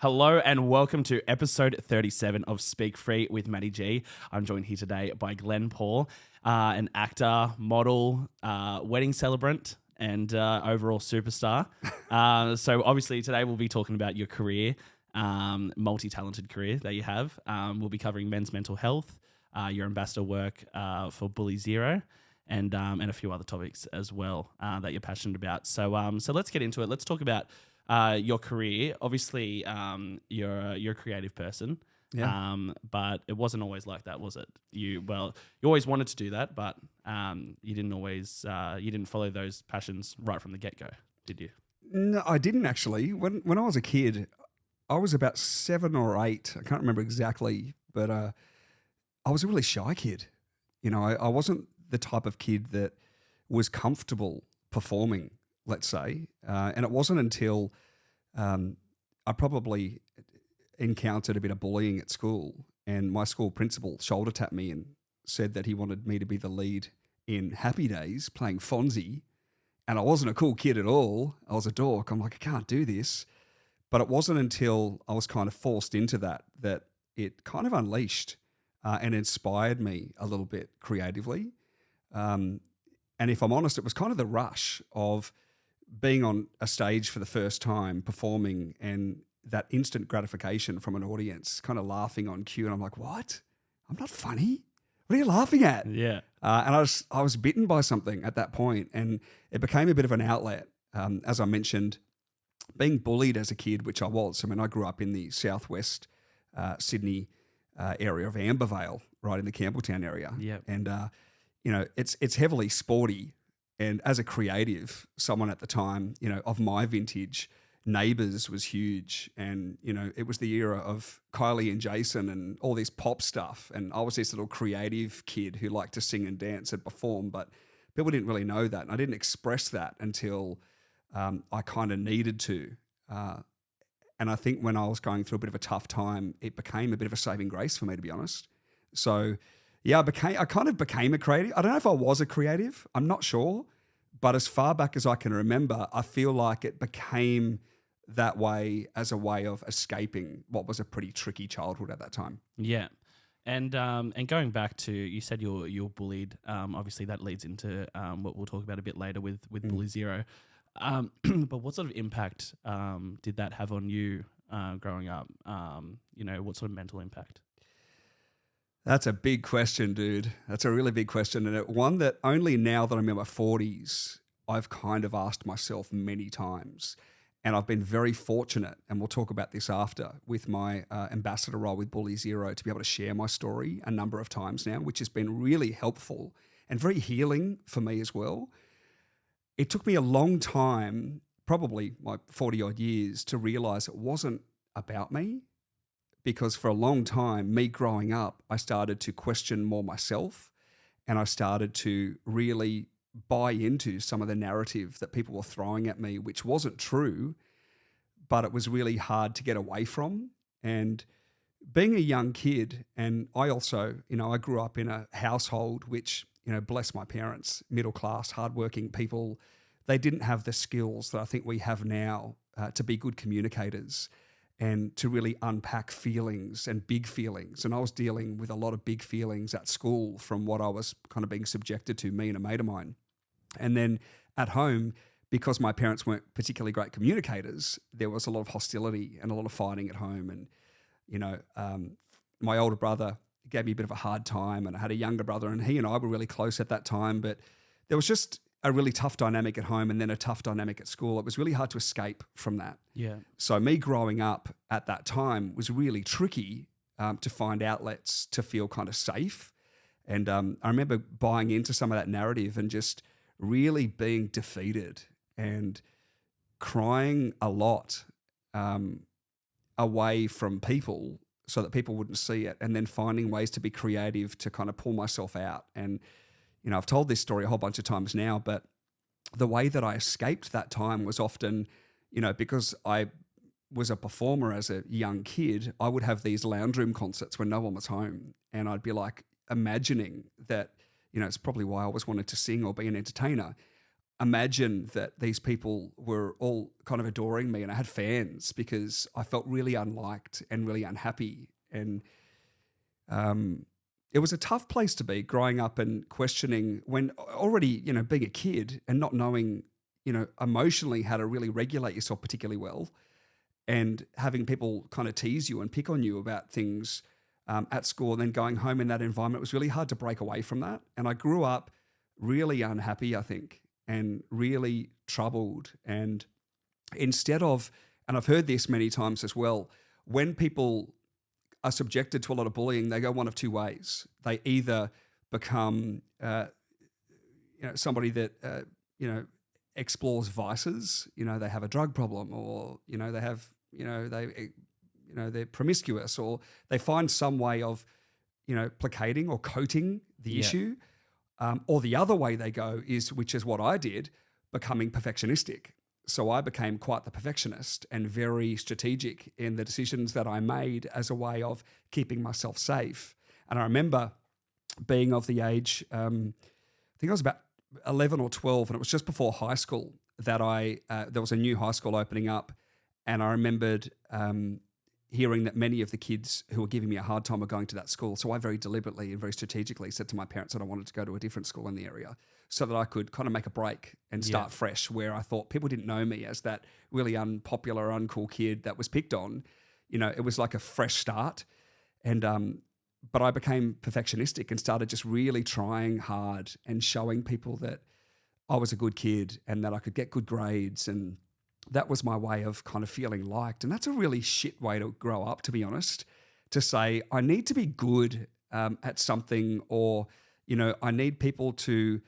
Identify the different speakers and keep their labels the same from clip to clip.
Speaker 1: Hello and welcome to episode 37 of Speak Free with MattyG. I'm joined here today by Glenn Paul, an actor, model, wedding celebrant, and overall superstar. So obviously today we'll be talking about your career, multi-talented career that you have. We'll be covering men's mental health, your ambassador work for Bully Zero, and a few other topics as well that you're passionate about. So let's get into it. Let's talk about your career. Obviously, you're a creative person, but it wasn't always like that, was it? You always wanted to do that, but you didn't always you didn't follow those passions right from the get go, did you?
Speaker 2: No, I didn't actually. When I was a kid, I was about 7 or 8. I can't remember exactly, but I was a really shy kid. You know, I wasn't the type of kid that was comfortable performing, let's say. And it wasn't until I probably encountered a bit of bullying at school, and my school principal shoulder tapped me and said that he wanted me to be the lead in Happy Days playing Fonzie. And I wasn't a cool kid at all. I was a dork. I'm like, I can't do this. But it wasn't until I was kind of forced into that it kind of unleashed and inspired me a little bit creatively. And if I'm honest, it was kind of the rush of being on a stage for the first time, performing, and that instant gratification from an audience, kind of laughing on cue. And I'm like, what? I'm not funny. What are you laughing at?
Speaker 1: Yeah.
Speaker 2: And I was bitten by something at that point, and it became a bit of an outlet. As I mentioned, being bullied as a kid, which I was. I mean, I grew up in the southwest Sydney area of Ambervale, right in the Campbelltown area.
Speaker 1: Yeah.
Speaker 2: And, it's heavily sporty. And as a creative, someone at the time, of my vintage, Neighbours was huge. And, it was the era of Kylie and Jason and all this pop stuff. And I was this little creative kid who liked to sing and dance and perform, but people didn't really know that. And I didn't express that until I kind of needed to. And I think when I was going through a bit of a tough time, it became a bit of a saving grace for me, to be honest. So yeah, I kind of became a creative. I don't know if I was a creative. I'm not sure. But as far back as I can remember, I feel like it became that way as a way of escaping what was a pretty tricky childhood at that time.
Speaker 1: Yeah. And going back to, you said you're bullied. Obviously, that leads into what we'll talk about a bit later with Bully Zero. But what sort of impact did that have on you growing up? What sort of mental impact?
Speaker 2: That's a big question, dude. That's a really big question. And one that only now that I'm in my 40s, I've kind of asked myself many times. And I've been very fortunate, and we'll talk about this after, with my ambassador role with Bully Zero, to be able to share my story a number of times now, which has been really helpful and very healing for me as well. It took me a long time, probably my 40-odd years, to realize it wasn't about me. Because for a long time, me growing up, I started to question more myself, and I started to really buy into some of the narrative that people were throwing at me, which wasn't true, but it was really hard to get away from. And being a young kid, and I also, I grew up in a household which, bless my parents, middle class, hardworking people. They didn't have the skills that I think we have now to be good communicators and to really unpack feelings and big feelings. And I was dealing with a lot of big feelings at school from what I was kind of being subjected to, me and a mate of mine. And then at home, because my parents weren't particularly great communicators, there was a lot of hostility and a lot of fighting at home. And, my older brother gave me a bit of a hard time, and I had a younger brother, and he and I were really close at that time, but there was just a really tough dynamic at home and then a tough dynamic at school. It was really hard to escape from that.
Speaker 1: Yeah.
Speaker 2: So me growing up at that time was really tricky to find outlets to feel kind of safe. And I remember buying into some of that narrative and just really being defeated and crying a lot away from people so that people wouldn't see it, and then finding ways to be creative to kind of pull myself out. And I've told this story a whole bunch of times now, but the way that I escaped that time was often, because I was a performer as a young kid, I would have these lounge room concerts when no one was home. And I'd be like imagining that, it's probably why I always wanted to sing or be an entertainer. imagine that these people were all kind of adoring me, and I had fans because I felt really unliked and really unhappy. And it was a tough place to be growing up and questioning when already, being a kid and not knowing, emotionally how to really regulate yourself particularly well, and having people kind of tease you and pick on you about things at school, and then going home in that environment. It was really hard to break away from that. And I grew up really unhappy, I think, and really troubled. And instead of, and I've heard this many times as well, when people are subjected to a lot of bullying, they go one of two ways. They either become, somebody that, explores vices. They have a drug problem, or, they have, they're promiscuous, or they find some way of, placating or coating the issue. Or the other way they go is, which is what I did, becoming perfectionistic. So I became quite the perfectionist and very strategic in the decisions that I made as a way of keeping myself safe. And I remember being of the age, I think I was about 11 or 12, and it was just before high school that there was a new high school opening up. And I remembered hearing that many of the kids who were giving me a hard time were going to that school. So I very deliberately and very strategically said to my parents that I wanted to go to a different school in the area so that I could kind of make a break and start fresh, where I thought people didn't know me as that really unpopular, uncool kid that was picked on. It was like a fresh start. And but I became perfectionistic and started just really trying hard and showing people that I was a good kid and that I could get good grades, and that was my way of kind of feeling liked. And that's a really shit way to grow up, to be honest, to say I need to be good at something, or, I need people to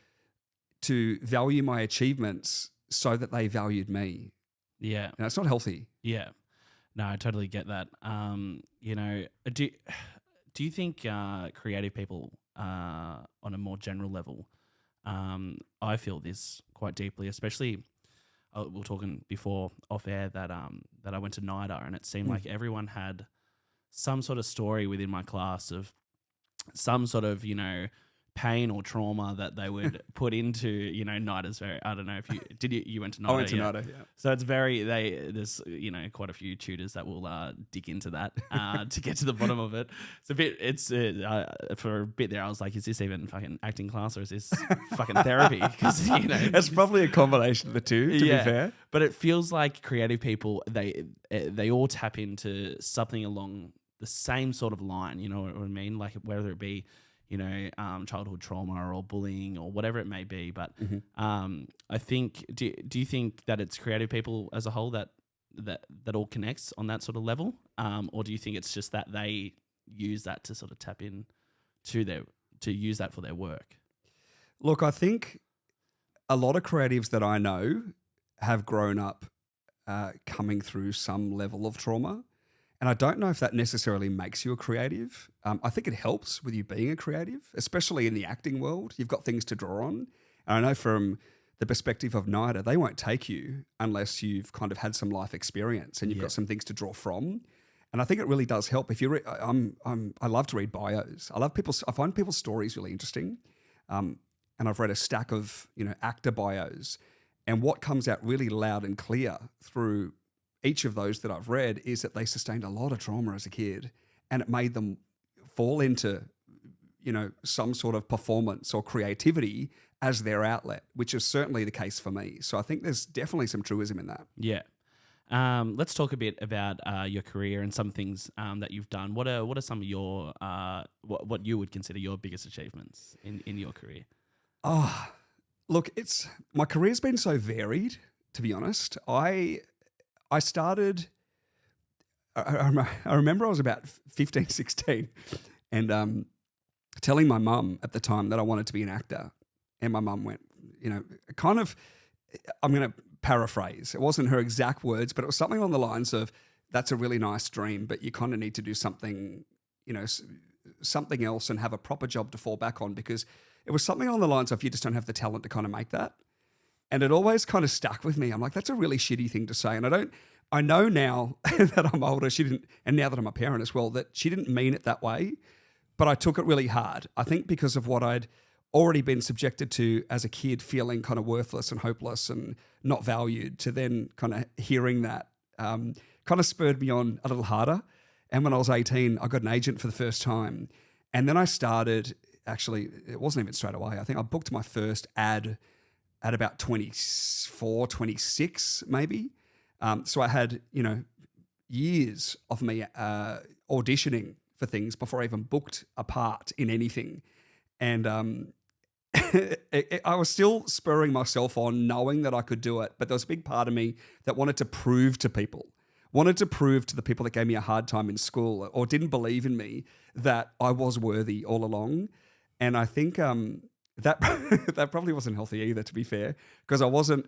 Speaker 2: value my achievements so that they valued me.
Speaker 1: Yeah.
Speaker 2: And it's not healthy.
Speaker 1: Yeah. No, I totally get that. Do you think creative people on a more general level, I feel this quite deeply, especially we were talking before off air that I went to NIDA, and it seemed like everyone had some sort of story within my class of some sort of, pain or trauma that they would put into, NIDA's very, I don't know if you went to NIDA?
Speaker 2: I went to NIDA, yeah.
Speaker 1: So it's there's, quite a few tutors that will dig into that to get to the bottom of it. For a bit there, I was like, is this even fucking acting class, or is this fucking therapy? Because,
Speaker 2: It's probably a combination of the two, to be fair.
Speaker 1: But it feels like creative people, they all tap into something along the same sort of line, you know what I mean? Like whether it be, childhood trauma or bullying or whatever it may be. But I think, do you think that it's creative people as a whole that all connects on that sort of level? Or do you think it's just that they use that to sort of tap in to use that for their work?
Speaker 2: Look, I think a lot of creatives that I know have grown up coming through some level of trauma. And I don't know if that necessarily makes you a creative. I think it helps with you being a creative, especially in the acting world. You've got things to draw on. And I know from the perspective of NIDA, they won't take you unless you've kind of had some life experience and you've got some things to draw from. And I think it really does help. If you, I love to read bios. I find people's stories really interesting. And I've read a stack of actor bios, and what comes out really loud and clear through each of those that I've read is that they sustained a lot of trauma as a kid, and it made them fall into, some sort of performance or creativity as their outlet, which is certainly the case for me. So I think there's definitely some truism in that.
Speaker 1: Yeah. Let's talk a bit about your career and some things that you've done. What are some of your what you would consider your biggest achievements in your career?
Speaker 2: Oh, look, my career's been so varied, to be honest. I started, I remember I was about 15, 16 and telling my mum at the time that I wanted to be an actor. And my mum went, kind of, I'm going to paraphrase. It wasn't her exact words, but it was something along the lines of, that's a really nice dream, but you kind of need to do something, something else and have a proper job to fall back on, because it was something along the lines of, you just don't have the talent to kind of make that. And it always kind of stuck with me. I'm like, that's a really shitty thing to say. And I know now that I'm older, she didn't, and now that I'm a parent as well, that she didn't mean it that way, but I took it really hard. I think because of what I'd already been subjected to as a kid, feeling kind of worthless and hopeless and not valued, to then kind of hearing that kind of spurred me on a little harder. And when I was 18, I got an agent for the first time. And then I started, actually, it wasn't even straight away. I think I booked my first ad at about 24, 26 maybe. So I had, years of me auditioning for things before I even booked a part in anything. And I was still spurring myself on, knowing that I could do it. But there was a big part of me that wanted to prove to people, wanted to prove to the people that gave me a hard time in school or didn't believe in me that I was worthy all along. And I think that that probably wasn't healthy either, to be fair, because I wasn't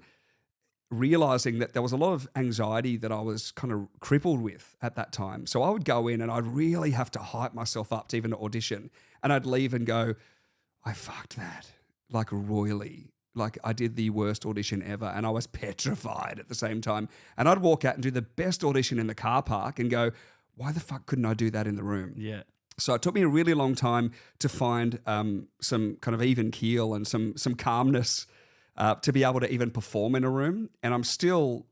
Speaker 2: realizing that there was a lot of anxiety that I was kind of crippled with at that time. So I would go in and I'd really have to hype myself up to even audition. And I'd leave and go, I fucked that, like royally. Like I did the worst audition ever and I was petrified at the same time. And I'd walk out and do the best audition in the car park and go, why the fuck couldn't I do that in the room?
Speaker 1: Yeah.
Speaker 2: So it took me a really long time to find some kind of even keel and some calmness to be able to even perform in a room. And I'm still,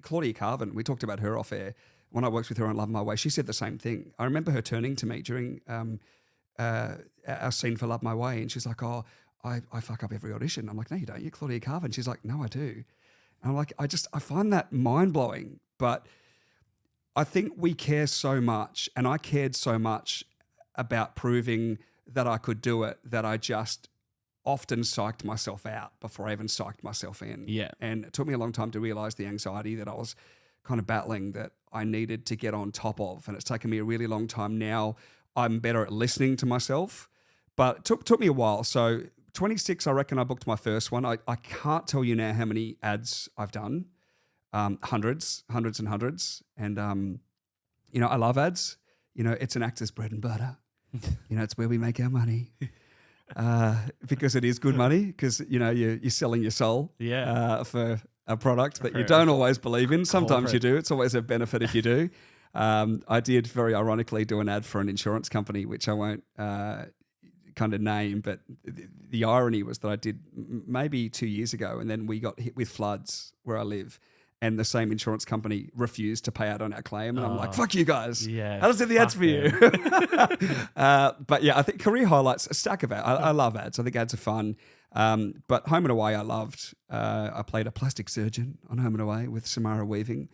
Speaker 2: Claudia Carvin, we talked about her off air. When I worked with her on Love My Way, she said the same thing. I remember her turning to me during our scene for Love My Way, and she's like, oh, I fuck up every audition. I'm like, no, you don't. You're Claudia Carvin. She's like, no, I do. And I'm like, I find that mind-blowing. But I think we care so much, and I cared so much about proving that I could do it, that I just often psyched myself out before I even psyched myself in.
Speaker 1: Yeah.
Speaker 2: And it took me a long time to realize the anxiety that I was kind of battling that I needed to get on top of. And it's taken me a really long time now. I'm better at listening to myself, but it took me a while. So 26, I reckon I booked my first one. I can't tell you now how many ads I've done. Hundreds and hundreds. And, I love ads. It's an actor's bread and butter. It's where we make our money. Because it is good money, because, you're selling your soul for a product that you don't always believe in. Sometimes you do. It's always a benefit if you do. I did very ironically do an ad for an insurance company, which I won't kind of name, but the irony was that I did maybe 2 years ago, and then we got hit with floods where I live, and the same insurance company refused to pay out on our claim, and I'm like, fuck you guys.
Speaker 1: Yeah,
Speaker 2: I'll do the ads for you. But yeah, I think career highlights, a stack of ads. I love ads. I think ads are fun. But Home and Away I loved. I played a plastic surgeon on Home and Away with Samara Weaving.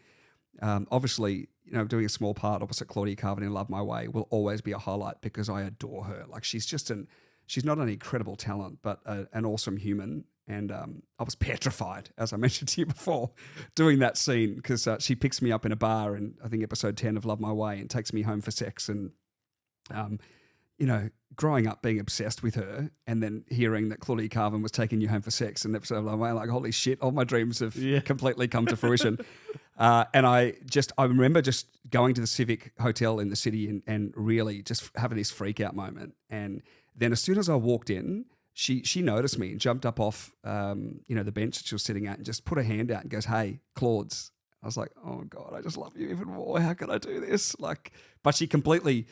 Speaker 2: Obviously, doing a small part opposite Claudia Carvin in Love My Way will always be a highlight because I adore her. Like she's not an incredible talent, but an awesome human. And I was petrified, as I mentioned to you before, doing that scene because she picks me up in a bar in, I think, episode 10 of Love My Way and takes me home for sex. And, growing up being obsessed with her and then hearing that Claudia Carvin was taking you home for sex in an episode of Love My Way, like, holy shit, all my dreams have completely come to fruition. And I remember just going to the Civic Hotel in the city and really just having this freak out moment. And then as soon as I walked in, she noticed me and jumped up off, the bench that she was sitting at and just put her hand out and goes, hey, Claude's. I was like, oh God, I just love you even more. How can I do this? But she completely,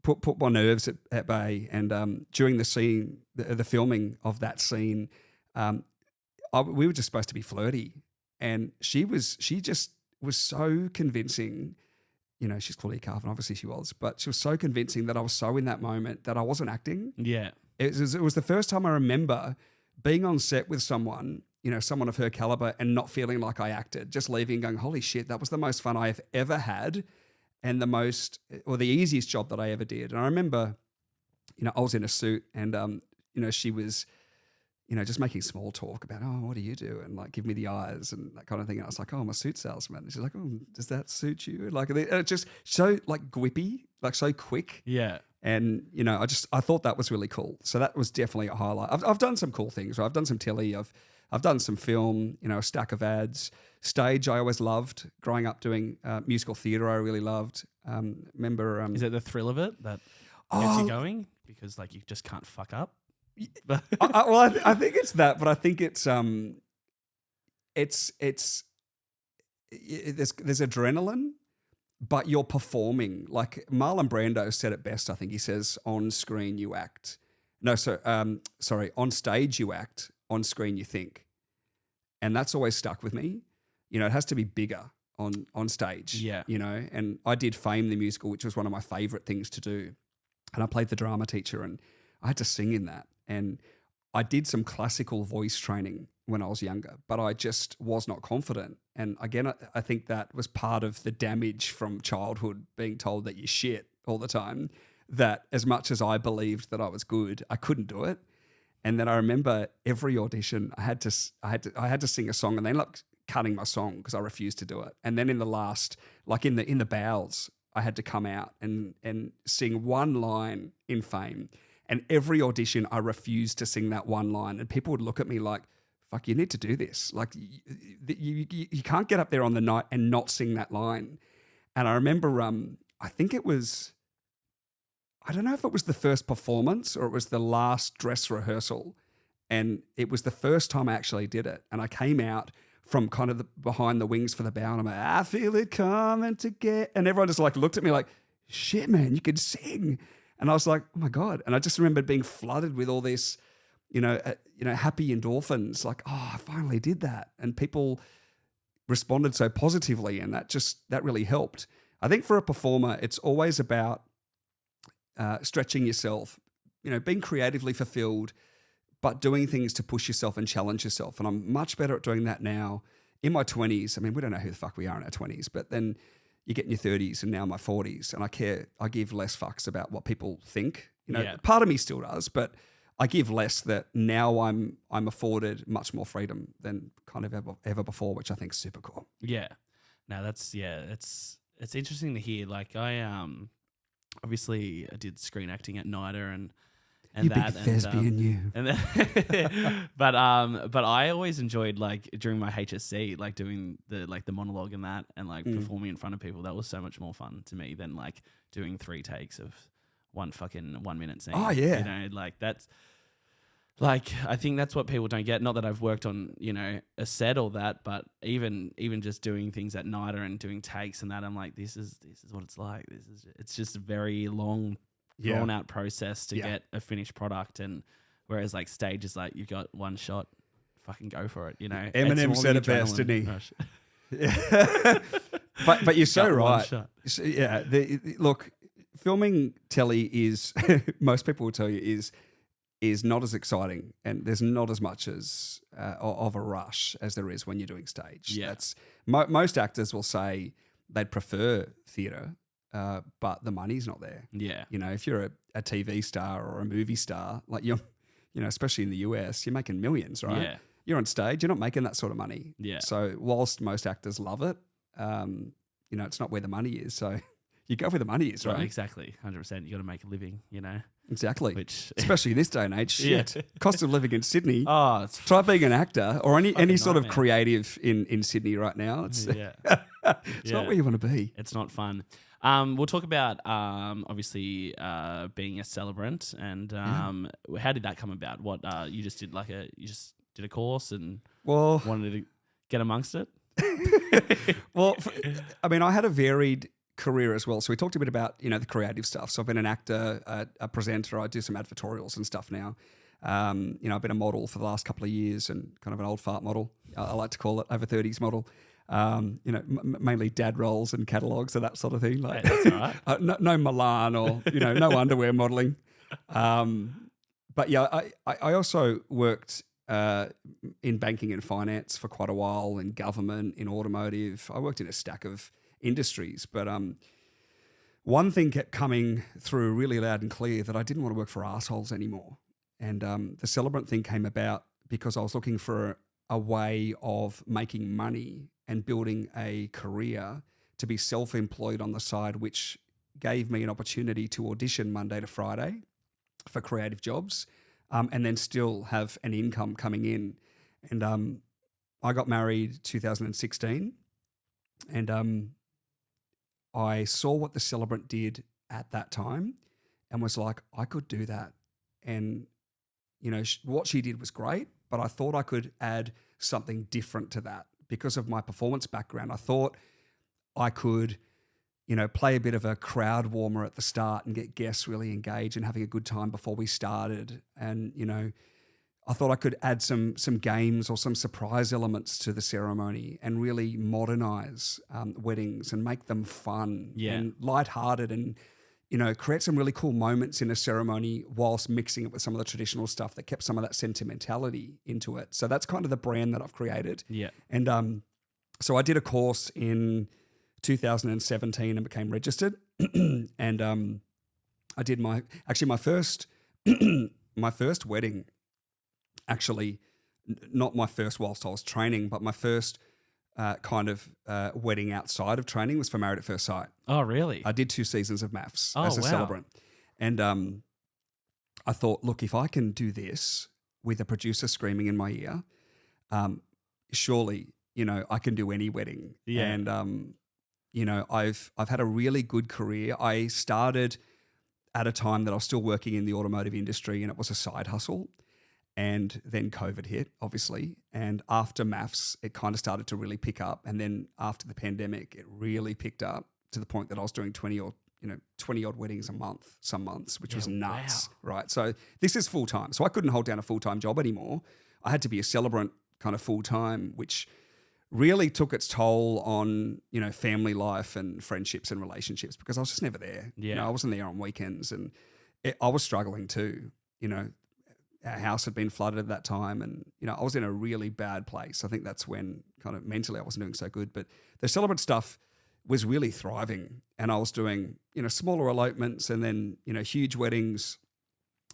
Speaker 2: put my nerves at bay. And during the scene, the filming of that scene, we were just supposed to be flirty. And she just was so convincing. She's Claudia Carvin, obviously she was, but she was so convincing that I was so in that moment that I wasn't acting.
Speaker 1: Yeah.
Speaker 2: It was the first time I remember being on set with someone, someone of her caliber and not feeling like I acted, just leaving and going, holy shit, that was the most fun I have ever had and the easiest job that I ever did. And I remember, I was in a suit and, she was, just making small talk about, oh, what do you do? And give me the eyes and that kind of thing. And I was like, oh, I'm a suit salesman. And she's like, oh, does that suit you? And it's just so quippy, so quick.
Speaker 1: Yeah.
Speaker 2: And, I thought that was really cool. So that was definitely a highlight. I've done some cool things. Right? I've done some telly. I've done some film, a stack of ads. Stage I always loved. Growing up doing musical theatre I really loved. Remember...
Speaker 1: Is it the thrill of it that gets you going? Because you just can't fuck up?
Speaker 2: I think it's that, but I think it's there's adrenaline. but you're performing. Like Marlon Brando said it best, I think. He says, on screen you act. No, sorry, on stage you act, on screen you think. And that's always stuck with me. You know, it has to be bigger on stage.
Speaker 1: Yeah.
Speaker 2: You know, and I did Fame the musical, which was one of my favorite things to do. And I played the drama teacher and I had to sing in that. And I did some classical voice training when I was younger, but I just was not confident. And again, I think that was part of the damage from childhood, being told that you're shit all the time, that as much as I believed that I was good, I couldn't do it. And then I remember every audition I had to sing a song, and they ended up cutting my song because I refused to do it. And then in the last, like in the bows, I had to come out and sing one line in Fame. And every audition I refused to sing that one line, and people would look at me like, fuck, you need to do this. Like you can't get up there on the night and not sing that line. And I remember, I think it was, I don't know if it was the first performance or it was the last dress rehearsal. And it was the first time I actually did it. And I came out from kind of behind the wings for the bow, and I'm like, I feel it coming to get, and everyone just like looked at me like, shit, man, you could sing. And I was like, oh my God. And I just remembered being flooded with all this, happy endorphins, like, oh, I finally did that. And people responded so positively, and that really helped. I think for a performer, it's always about stretching yourself, being creatively fulfilled, but doing things to push yourself and challenge yourself. And I'm much better at doing that now. In my 20s, I mean, we don't know who the fuck we are in our 20s, but then you get in your 30s and now my 40s, and I give less fucks about what people think. Part of me still does, but I give less, that now I'm afforded much more freedom than kind of ever before, which I think is super cool.
Speaker 1: Yeah. No, it's interesting to hear. Like I obviously I did screen acting at NIDA and
Speaker 2: you
Speaker 1: that,
Speaker 2: big thespian, you.
Speaker 1: And then, but I always enjoyed, like, during my HSC, like doing the monologue and that, and like performing in front of people. That was so much more fun to me than like doing 3 takes of one fucking 1 minute scene.
Speaker 2: Oh yeah,
Speaker 1: like that's like, I think that's what people don't get. Not that I've worked on a set or that, but even just doing things at NIDA and doing takes and that, I'm like, this is what it's like. It's just a very long, drawn out process to get a finished product. And whereas like stage is like, you got one shot, fucking go for it.
Speaker 2: Eminem said it best, didn't he? Yeah. but you're so right. So, yeah. Look, filming telly is most people will tell you is not as exciting, and there's not as much as of a rush as there is when you're doing stage.
Speaker 1: Yeah.
Speaker 2: That's most actors will say they'd prefer theatre. But the money's not there.
Speaker 1: Yeah.
Speaker 2: If you're a TV star or a movie star, like you're, especially in the US, you're making millions, right?
Speaker 1: Yeah.
Speaker 2: You're on stage, you're not making that sort of money.
Speaker 1: Yeah.
Speaker 2: So whilst most actors love it, it's not where the money is. So you go where the money is, right?
Speaker 1: Well, exactly. 100%. You got to make a living,
Speaker 2: Exactly.
Speaker 1: Which,
Speaker 2: especially in this day and age, shit. Cost of living in Sydney.
Speaker 1: Oh,
Speaker 2: try being an actor or any sort of
Speaker 1: nightmare.
Speaker 2: creative in Sydney right now. It's it's not where you want to be.
Speaker 1: It's not fun. We'll talk about obviously being a celebrant, and how did that come about? What you just did a course and wanted to get amongst it?
Speaker 2: Well, I had a varied career as well. So we talked a bit about the creative stuff. So I've been an actor, a presenter. I do some advertorials and stuff now. I've been a model for the last couple of years, and kind of an old fart model. I like to call it, over 30s model. Mainly dad roles and catalogs and that sort of thing. Like,
Speaker 1: that's all right.
Speaker 2: No Milan or no underwear modeling. But yeah, I also worked in banking and finance for quite a while, in government, in automotive. I worked in a stack of industries, but one thing kept coming through really loud and clear, that I didn't want to work for assholes anymore. And the celebrant thing came about because I was looking for a way of making money and building a career to be self-employed on the side, which gave me an opportunity to audition Monday to Friday for creative jobs, and then still have an income coming in. And I got married 2016, and I saw what the celebrant did at that time and was like, I could do that. And, what she did was great, but I thought I could add something different to that because of my performance background. I thought I could, play a bit of a crowd warmer at the start and get guests really engaged and having a good time before we started. And, I thought I could add some games or some surprise elements to the ceremony and really modernize weddings and make them fun and lighthearted and, create some really cool moments in a ceremony whilst mixing it with some of the traditional stuff that kept some of that sentimentality into it. So that's kind of the brand that I've created.
Speaker 1: Yeah.
Speaker 2: And so I did a course in 2017 and became registered. And I did my first my first wedding. Actually, not my first whilst I was training, but my first wedding outside of training was for Married at First Sight.
Speaker 1: Oh, really?
Speaker 2: I did 2 seasons of MAFS
Speaker 1: Oh,
Speaker 2: as a
Speaker 1: wow.
Speaker 2: celebrant. And I thought, look, if I can do this with a producer screaming in my ear, surely, I can do any wedding.
Speaker 1: Yeah.
Speaker 2: And, I've had a really good career. I started at a time that I was still working in the automotive industry and it was a side hustle. And then COVID hit, obviously. And after MAFS, it kind of started to really pick up. And then after the pandemic, it really picked up to the point that I was doing 20 odd weddings a month, some months, which was nuts, right? So this is full time. So I couldn't hold down a full-time job anymore. I had to be a celebrant kind of full-time, which really took its toll on, family life and friendships and relationships because I was just never there.
Speaker 1: Yeah.
Speaker 2: I wasn't there on weekends and I was struggling too, Our house had been flooded at that time and, I was in a really bad place. I think that's when kind of mentally I wasn't doing so good. But the celebrant stuff was really thriving and I was doing, smaller elopements and then, huge weddings.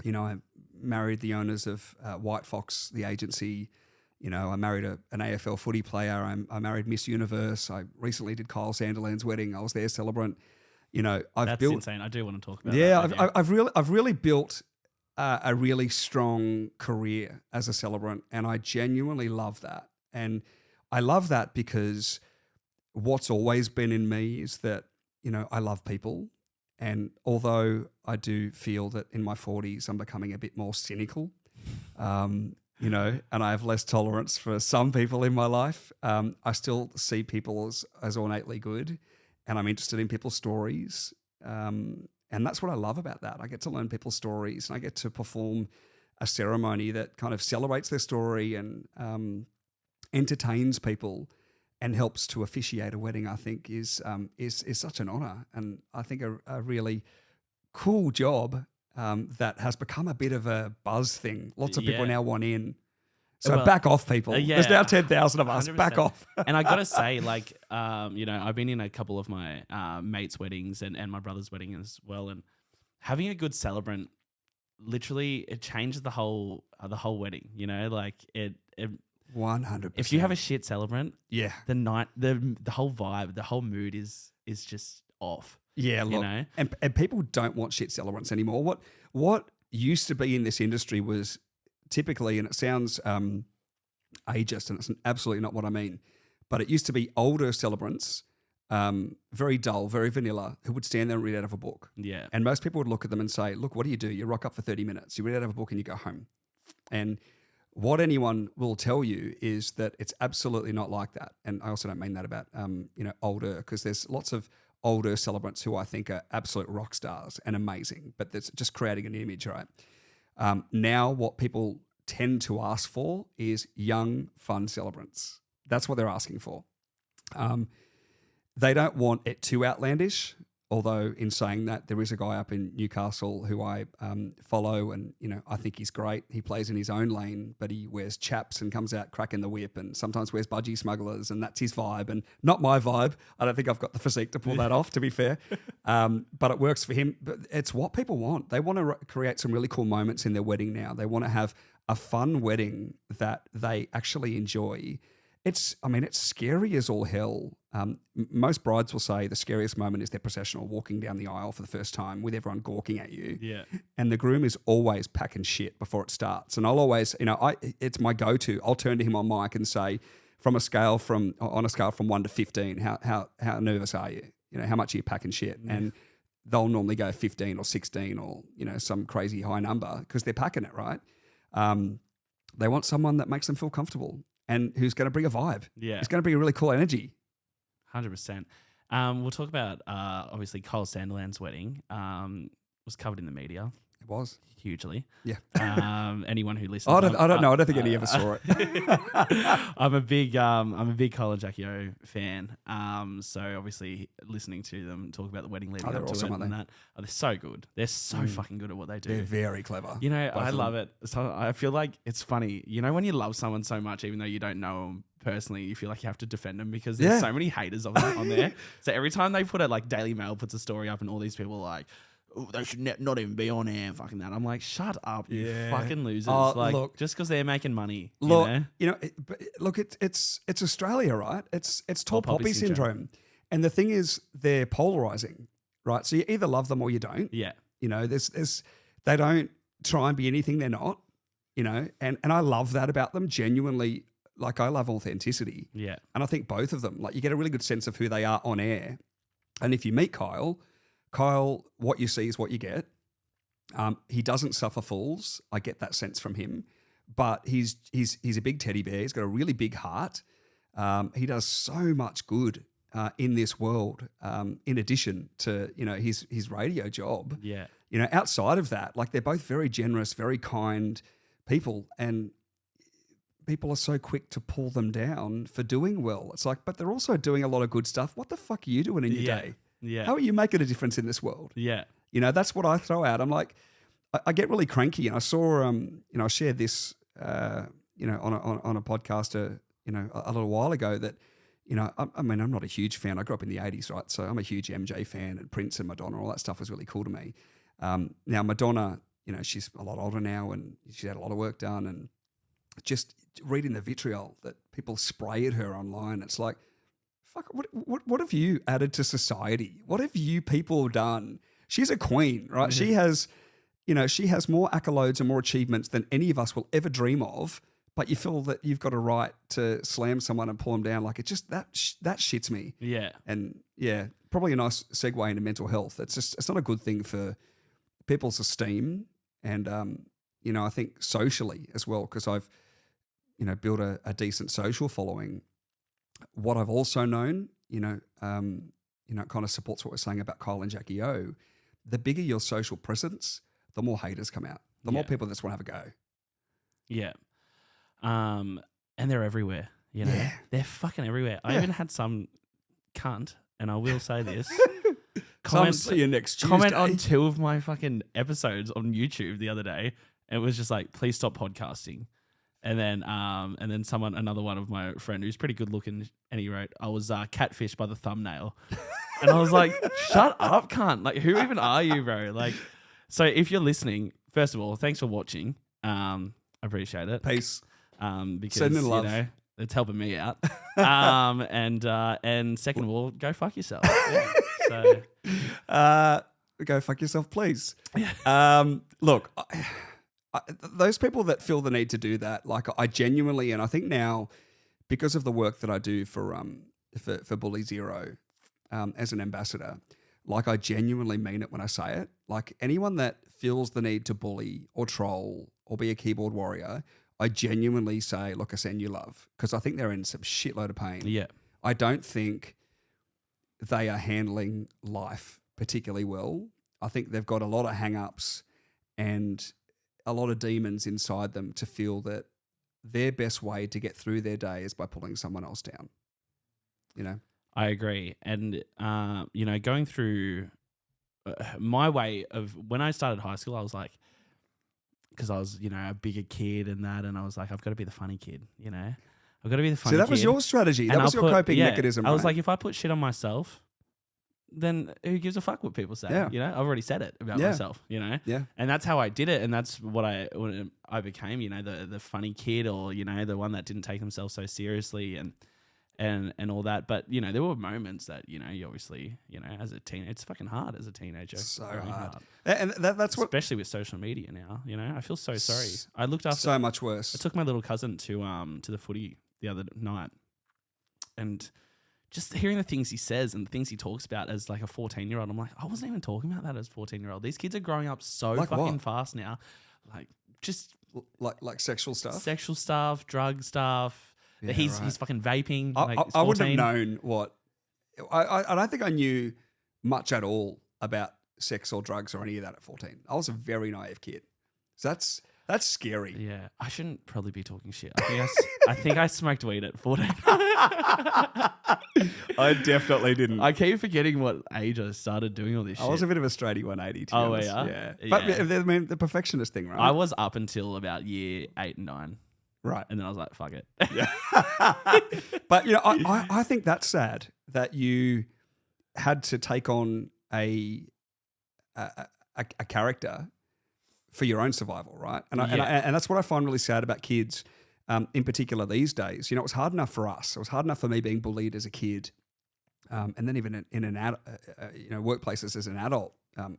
Speaker 2: I married the owners of White Fox, the agency. I married an AFL footy player. I married Miss Universe. I recently did Kyle Sanderland's wedding. I was their celebrant.
Speaker 1: That's
Speaker 2: built
Speaker 1: insane. I do want to talk about
Speaker 2: that.
Speaker 1: Yeah,
Speaker 2: I've really built a really strong career as a celebrant, and I genuinely love that. And I love that because what's always been in me is that, I love people. And although I do feel that in my 40s, I'm becoming a bit more cynical, and I have less tolerance for some people in my life, I still see people as ornately good, and I'm interested in people's stories. And that's what I love about that. I get to learn people's stories and I get to perform a ceremony that kind of celebrates their story and entertains people and helps to officiate a wedding, I think is such an honor. And I think a really cool job that has become a bit of a buzz thing. Lots of people now want in. So back off, people. There's now 10,000 of us.
Speaker 1: 100%.
Speaker 2: Back off.
Speaker 1: And I got to say, I've been in a couple of my mates' weddings and my brother's wedding as well. And having a good celebrant, literally, it changes the whole wedding. It
Speaker 2: 100%.
Speaker 1: If you have a shit celebrant,
Speaker 2: the
Speaker 1: night, the whole vibe, the whole mood is just off.
Speaker 2: Yeah, look, and people don't want shit celebrants anymore. What used to be in this industry was typically, and it sounds ageist, and it's absolutely not what I mean, but it used to be older celebrants, very dull, very vanilla, who would stand there and read out of a book.
Speaker 1: Yeah.
Speaker 2: And most people would look at them and say, look, what do? You rock up for 30 minutes, you read out of a book and you go home. And what anyone will tell you is that it's absolutely not like that. And I also don't mean that about, older, because there's lots of older celebrants who I think are absolute rock stars and amazing, but that's just creating an image, right? Now what people tend to ask for is young, fun celebrants. That's what they're asking for. They don't want it too outlandish, although in saying that, there is a guy up in Newcastle who I follow and, I think he's great. He plays in his own lane, but he wears chaps and comes out cracking the whip and sometimes wears budgie smugglers, and that's his vibe and not my vibe. I don't think I've got the physique to pull that off, to be fair. But it works for him. But it's what people want. They want to create some really cool moments in their wedding now. They want to have a fun wedding that they actually enjoy. It's scary as all hell. Most brides will say the scariest moment is their processional, walking down the aisle for the first time with everyone gawking at you.
Speaker 1: Yeah.
Speaker 2: And the groom is always packing shit before it starts. And I'll always, it's my go-to. I'll turn to him on mic and say, on a scale from 1 to 15, how nervous are you? How much are you packing shit? Yeah. And they'll normally go 15 or 16 or, some crazy high number because they're packing it, right? They want someone that makes them feel comfortable and who's going to bring a vibe.
Speaker 1: Yeah.
Speaker 2: It's going to bring a really cool energy.
Speaker 1: 100%. We'll talk about obviously Kyle Sandilands' wedding. Was covered in the media.
Speaker 2: It was
Speaker 1: hugely.
Speaker 2: Yeah.
Speaker 1: Anyone who listens,
Speaker 2: I don't know. I don't think any of us saw it.
Speaker 1: I'm a big Kyle and Jackie O fan. So obviously listening to them talk about the wedding leading up to
Speaker 2: awesome,
Speaker 1: it and that, they're so good. They're so fucking good at what they do.
Speaker 2: They're very clever.
Speaker 1: You know, I love it. So I feel like it's funny. You know, when you love someone so much, even though you don't know them personally, you feel like you have to defend them because there's so many haters of them on there. So every time they put it, like Daily Mail puts a story up and all these people are like, oh, they should not even be on air, fucking that. I'm like, shut up, you fucking losers. Like, look, just because they're making money.
Speaker 2: Look, it's Australia, right? It's tall poppy syndrome. And the thing is, they're polarizing, right? So you either love them or you don't.
Speaker 1: Yeah.
Speaker 2: You know, they don't try and be anything they're not, you know, and I love that about them genuinely. Like, I love authenticity.
Speaker 1: Yeah.
Speaker 2: And I think both of them, like, you get a really good sense of who they are on air. And if you meet Kyle, what you see is what you get. He doesn't suffer fools. I get that sense from him. But he's a big teddy bear. He's got a really big heart. He does so much good in this world. In addition to, you know, his radio job.
Speaker 1: Yeah.
Speaker 2: You know, outside of that, like, they're both very generous, very kind people, and people are so quick to pull them down for doing well. It's like, but they're also doing a lot of good stuff. What the fuck are you doing in your day?
Speaker 1: Yeah.
Speaker 2: How are you making a difference in this world?
Speaker 1: Yeah.
Speaker 2: You know, that's what I throw out. I'm like, I get really cranky, and I saw, you know, I shared this, you know, on a podcast, you know, a little while ago that, you know, I mean, I'm not a huge fan. I grew up in the 80s, right? So I'm a huge MJ fan, and Prince and Madonna, all that stuff was really cool to me. Now, Madonna, you know, she's a lot older now, and she's had a lot of work done, and just reading the vitriol that people spray at her online, it's like, fuck, what have you added to society? What have you people done? She's a queen, right?
Speaker 1: Mm-hmm.
Speaker 2: She has, you know, she has more accolades and more achievements than any of us will ever dream of, but you feel that you've got a right to slam someone and pull them down. Like, it just, that shits me.
Speaker 1: Yeah.
Speaker 2: And yeah, probably a nice segue into mental health. It's not a good thing for people's esteem. And, you know, I think socially as well, because I've, you know, built a decent social following. What I've also known, you know, it kind of supports what we're saying about Kyle and Jackie O. The bigger your social presence, the more haters come out. The more people just want to have a go.
Speaker 1: Yeah. And they're everywhere, you know.
Speaker 2: Yeah.
Speaker 1: They're fucking everywhere. I even had some cunt, and I will say this.
Speaker 2: See you next Tuesday.
Speaker 1: Comment on 2 of my fucking episodes on YouTube the other day. It was just like, please stop podcasting. And then another one of my friend who's pretty good looking, and he wrote, I was catfished by the thumbnail. And I was like, shut up, cunt. Like, who even are you, bro? Like, so if you're listening, first of all, thanks for watching. I appreciate it.
Speaker 2: Peace.
Speaker 1: Because,
Speaker 2: send in love.
Speaker 1: You know, it's helping me out. And second of all, go fuck yourself. Yeah. So,
Speaker 2: go fuck yourself, please. Look, those people that feel the need to do that, like, I genuinely, and I think now, because of the work that I do for Bully Zero, as an ambassador, like, I genuinely mean it when I say it. Like, anyone that feels the need to bully or troll or be a keyboard warrior, I genuinely say, look, I send you love, because I think they're in some shitload of pain.
Speaker 1: yeah.
Speaker 2: I don't think they are handling life particularly well. I think they've got a lot of hang-ups and a lot of demons inside them to feel that their best way to get through their day is by pulling someone else down. You know?
Speaker 1: I agree. And, you know, going through my way of when I started high school, I was like, because I was, you know, a bigger kid and that, and I was like, I've got to be the funny kid, you know? I've got to be the funny kid.
Speaker 2: So that was your strategy. That was your coping mechanism,
Speaker 1: I was
Speaker 2: right?
Speaker 1: like, if I put shit on myself, then who gives a fuck what people say?
Speaker 2: Yeah.
Speaker 1: You know, I've already said it about myself, you know?
Speaker 2: Yeah.
Speaker 1: And that's how I did it. And that's what when I became, you know, the funny kid, or, you know, the one that didn't take themselves so seriously and all that. But, you know, there were moments that, you know, you obviously, you know, as a teen, it's fucking hard as a teenager.
Speaker 2: So hard. And that's what...
Speaker 1: Especially with social media now, you know? I feel so sorry. I looked after...
Speaker 2: So much worse.
Speaker 1: I took my little cousin to the footy the other night, and just hearing the things he says and the things he talks about as like a 14-year-old, I'm like, I wasn't even talking about that as a 14-year-old. These kids are growing up so
Speaker 2: like
Speaker 1: fucking
Speaker 2: what?
Speaker 1: fast now. Like, just...
Speaker 2: Like sexual stuff?
Speaker 1: Sexual stuff, drug stuff.
Speaker 2: Yeah,
Speaker 1: he's fucking vaping.
Speaker 2: I wouldn't have known what I don't think I knew much at all about sex or drugs or any of that at 14. I was a very naive kid. So that's scary.
Speaker 1: Yeah, I shouldn't probably be talking shit. I think I smoked weed at 14.
Speaker 2: I definitely didn't.
Speaker 1: I keep forgetting what age I started doing all this shit.
Speaker 2: I was a bit of a straighty 180 to be honest.
Speaker 1: Yeah?
Speaker 2: But
Speaker 1: Yeah.
Speaker 2: I mean, the perfectionist thing, right?
Speaker 1: I was up until about year 8 and 9.
Speaker 2: Right.
Speaker 1: And then I was like, fuck it.
Speaker 2: Yeah. But, I think that's sad that you had to take on a character for your own survival, right? And that's what I find really sad about kids, in particular these days. It was hard enough for us. It was hard enough for me being bullied as a kid, and then even in an workplaces as an adult,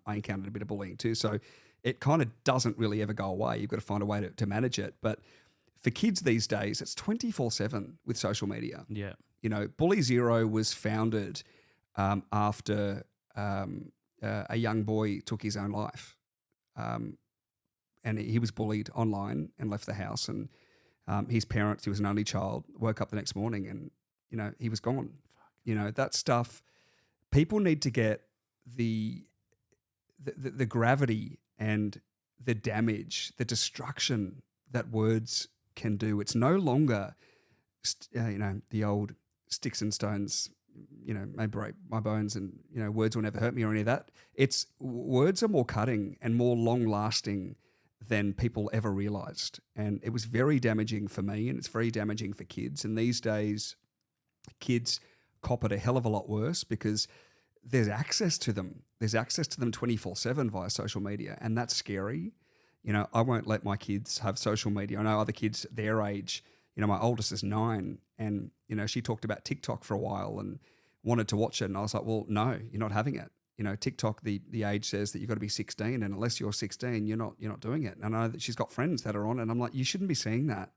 Speaker 2: I encountered a bit of bullying too. So it kind of doesn't really ever go away. You've got to find a way to manage it. But for kids these days, it's 24/7 with social media.
Speaker 1: Yeah.
Speaker 2: Bully Zero was founded after a young boy took his own life. And he was bullied online and left the house. And his parents, he was an only child, woke up the next morning and, he was gone. That stuff, people need to get the gravity and the damage, the destruction that words can do. It's no longer, the old sticks and stones, may break my bones and, words will never hurt me or any of that. It's words are more cutting and more long lasting than people ever realized. And it was very damaging for me and it's very damaging for kids. And these days, kids cop it a hell of a lot worse because there's access to them. There's access to them 24/7 via social media. And that's scary. I won't let my kids have social media. I know other kids their age, my oldest is 9 and, she talked about TikTok for a while and wanted to watch it. And I was like, well, no, you're not having it. TikTok, the age says that you've got to be 16 and unless you're 16, you're not doing it. And I know that she's got friends that are on and I'm like, you shouldn't be seeing that.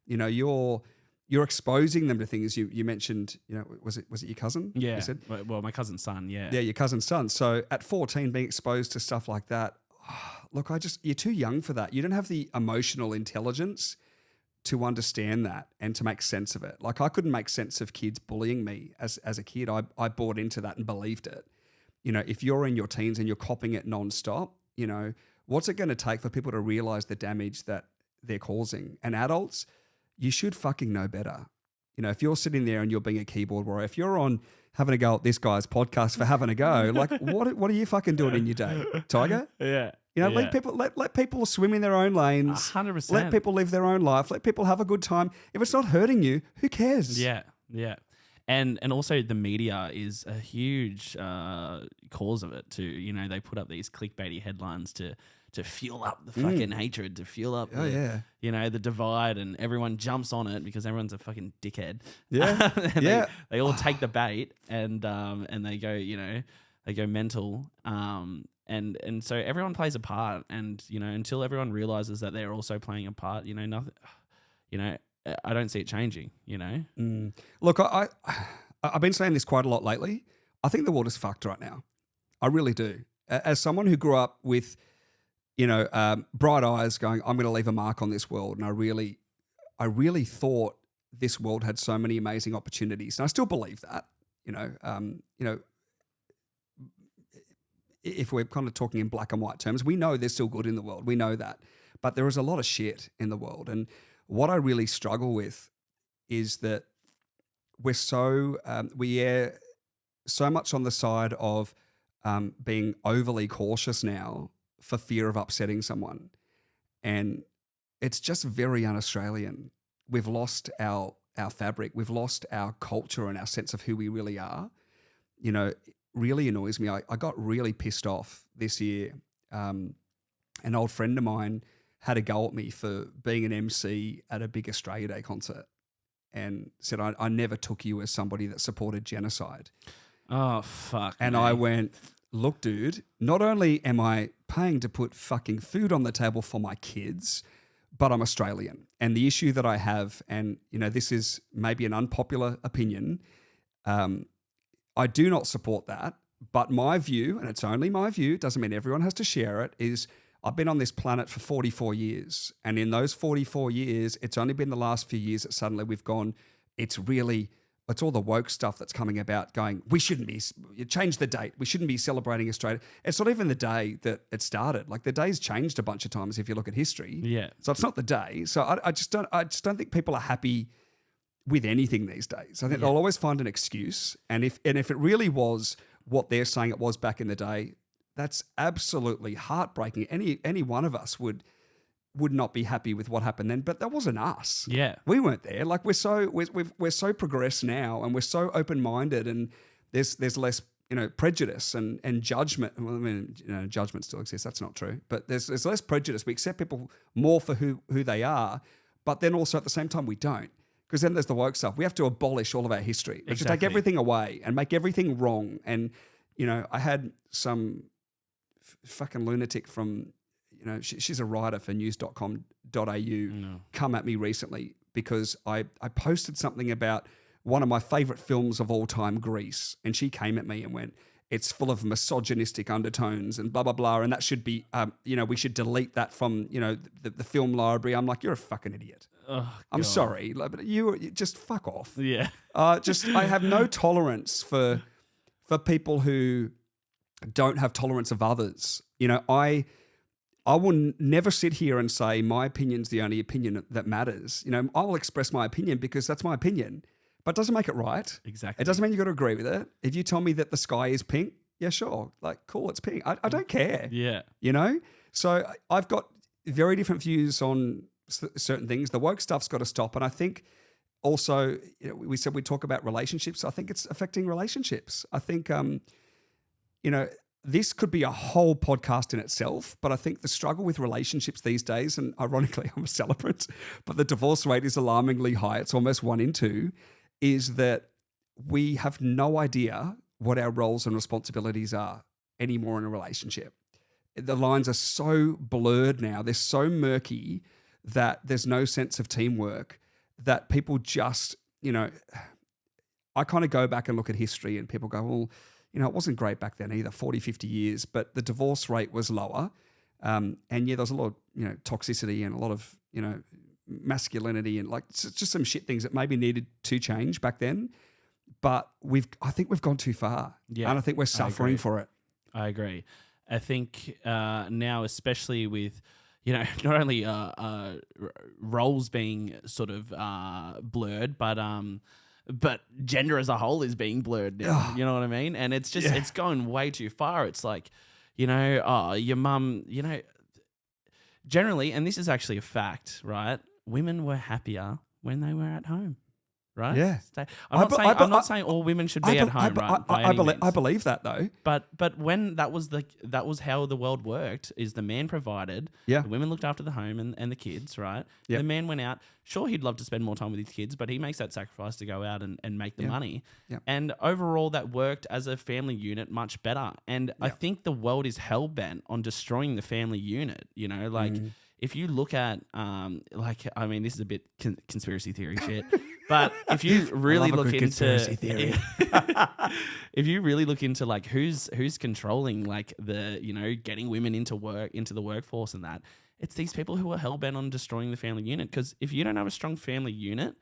Speaker 2: You're exposing them to things. You mentioned, was it your cousin?
Speaker 1: Yeah.
Speaker 2: You said?
Speaker 1: Well, my cousin's son, yeah.
Speaker 2: Yeah, your cousin's son. So at 14, being exposed to stuff like that, look, you're too young for that. You don't have the emotional intelligence to understand that and to make sense of it. Like I couldn't make sense of kids bullying me as a kid. I bought into that and believed it. If you're in your teens and you're copying it nonstop, what's it going to take for people to realize the damage that they're causing? And adults, you should fucking know better. If you're sitting there and you're being a keyboard warrior, if you're on having a go at this guy's podcast for having a go, like what are you fucking doing in your day, Tiger?
Speaker 1: Yeah.
Speaker 2: Let people swim in their own lanes.
Speaker 1: 100%.
Speaker 2: Let people live their own life. Let people have a good time. If it's not hurting you, who cares?
Speaker 1: Yeah. And also the media is a huge cause of it too. They put up these clickbaity headlines to fuel up the fucking hatred, to fuel up the divide, and everyone jumps on it because everyone's a fucking dickhead.
Speaker 2: Yeah.
Speaker 1: They all take the bait and they go mental. And so everyone plays a part, and until everyone realizes that they're also playing a part, nothing. I don't see it changing.
Speaker 2: Look, I've been saying this quite a lot lately. I think the world is fucked right now. I really do. As someone who grew up with, bright eyes, going, I'm going to leave a mark on this world, and I really thought this world had so many amazing opportunities, and I still believe that. If we're kind of talking in black and white terms, we know there's still good in the world. We know that. But there is a lot of shit in the world. And what I really struggle with is that we err so much on the side of being overly cautious now for fear of upsetting someone. And it's just very un-Australian. We've lost our fabric. We've lost our culture and our sense of who we really are. Really annoys me. I got really pissed off this year. An old friend of mine had a go at me for being an MC at a big Australia Day concert and said, I never took you as somebody that supported genocide.
Speaker 1: Oh, fuck.
Speaker 2: And
Speaker 1: me.
Speaker 2: I went, look, dude, not only am I paying to put fucking food on the table for my kids, but I'm Australian. And the issue that I have, and this is maybe an unpopular opinion, I do not support that, but my view, and it's only my view, doesn't mean everyone has to share it, is I've been on this planet for 44 years. And in those 44 years, it's only been the last few years that suddenly we've gone, it's really it's all the woke stuff that's coming about going, we shouldn't be, you change the date. We shouldn't be celebrating Australia. It's not even the day that it started. Like the day's changed a bunch of times if you look at history.
Speaker 1: Yeah.
Speaker 2: So it's not the day. So I just don't think people are happy with anything these days. I think they'll always find an excuse. And if it really was what they're saying it was back in the day, that's absolutely heartbreaking. Any one of us would not be happy with what happened then, but that wasn't us.
Speaker 1: Yeah.
Speaker 2: We weren't there. Like we're so progressed now, and we're so open-minded, and there's less, prejudice and judgment. Well, I mean, judgment still exists. That's not true, but there's less prejudice. We accept people more for who they are, but then also at the same time we don't, because then there's the woke stuff. We have to abolish all of our history. We have to take everything away and make everything wrong. And I had some fucking lunatic from, she's a writer for news.com.au come at me recently because I posted something about one of my favorite films of all time, Grease, and she came at me and went, it's full of misogynistic undertones and blah, blah, blah, and that should be, we should delete that from, the film library. I'm like, you're a fucking idiot.
Speaker 1: Oh,
Speaker 2: I'm sorry, but you just fuck off.
Speaker 1: Yeah.
Speaker 2: I have no tolerance for people who don't have tolerance of others. I will never sit here and say my opinion's the only opinion that matters. I will express my opinion because that's my opinion, but it doesn't make it right.
Speaker 1: Exactly.
Speaker 2: It doesn't mean you got to agree with it. If you tell me that the sky is pink, yeah, sure. Like, cool, it's pink. I don't care.
Speaker 1: Yeah.
Speaker 2: So I've got very different views on certain things. The woke stuff's got to stop. And I think also, we said we'd talk about relationships. I think it's affecting relationships. I think, this could be a whole podcast in itself, but I think the struggle with relationships these days, and ironically, I'm a celebrant, but the divorce rate is alarmingly high. It's almost 1 in 2, is that we have no idea what our roles and responsibilities are anymore in a relationship. The lines are so blurred now. They're so murky that there's no sense of teamwork, that people just, I kind of go back and look at history and people go, well, it wasn't great back then either, 40, 50 years, but the divorce rate was lower. And there was a lot of, toxicity and a lot of, masculinity and just some shit things that maybe needed to change back then. But I think we've gone too far. Yeah. And I think we're suffering for it.
Speaker 1: I agree. I think now, especially with, not only roles being sort of blurred, but gender as a whole is being blurred now. You know what I mean? And it's just, it's going way too far. It's like, your mum, generally, and this is actually a fact, right? Women were happier when they were at home, right?
Speaker 2: Yeah.
Speaker 1: I'm not saying all women should be at home, right?
Speaker 2: I believe that though.
Speaker 1: But when that was how the world worked, is the man provided, the women looked after the home and the kids, right? The man went out. Sure, he'd love to spend more time with his kids, but he makes that sacrifice to go out and make the money. And overall, that worked as a family unit much better. And I think the world is hell-bent on destroying the family unit, if you look at, this is a bit conspiracy theory shit, but if you really look into
Speaker 2: conspiracy theory,
Speaker 1: if you really look into who's controlling the getting women into the workforce and that, it's these people who are hell bent on destroying the family unit. Because if you don't have a strong family unit,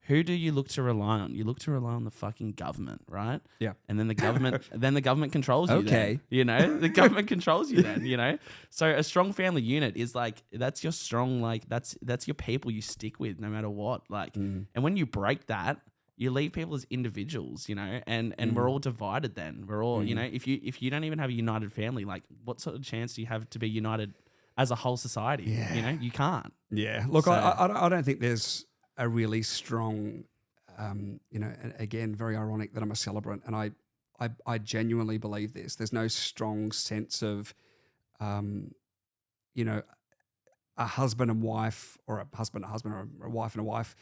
Speaker 1: who do you look to rely on? You look to rely on the fucking government, right?
Speaker 2: Yeah.
Speaker 1: And then the government controls you.
Speaker 2: Okay.
Speaker 1: Then, the government controls you then, So a strong family unit is that's your strong, that's your people you stick with no matter what. And when you break that, you leave people as individuals, and we're all divided then. We're all, if you don't even have a united family, what sort of chance do you have to be united as a whole society?
Speaker 2: Yeah.
Speaker 1: You can't.
Speaker 2: Yeah. Look, I don't think there's a really strong, again, very ironic that I'm a celebrant, and I genuinely believe this. There's no strong sense of, a husband and wife, or a husband or a wife and a wife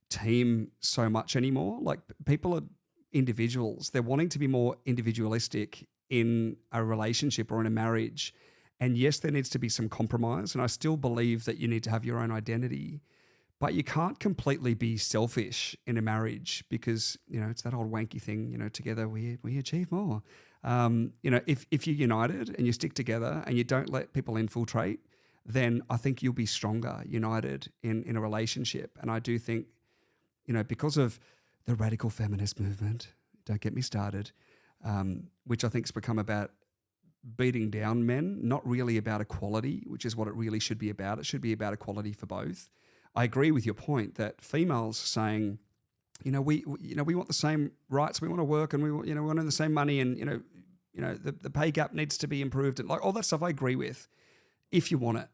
Speaker 2: team so much anymore. Like, people are individuals. They're wanting to be more individualistic in a relationship or in a marriage. And yes, there needs to be some compromise. And I still believe that you need to have your own identity. But you can't completely be selfish in a marriage because, it's that old wanky thing, together we achieve more. If you're united and you stick together and you don't let people infiltrate, then I think you'll be stronger united in a relationship. And I do think, because of the radical feminist movement. Don't get me started, which I think has become about beating down men, not really about equality, which is what it really should be about. It should be about equality for both. I agree with your point that females saying, we want the same rights, we want to work, and we want to earn the same money, and the pay gap needs to be improved, and like all that stuff. I agree with, if you want it,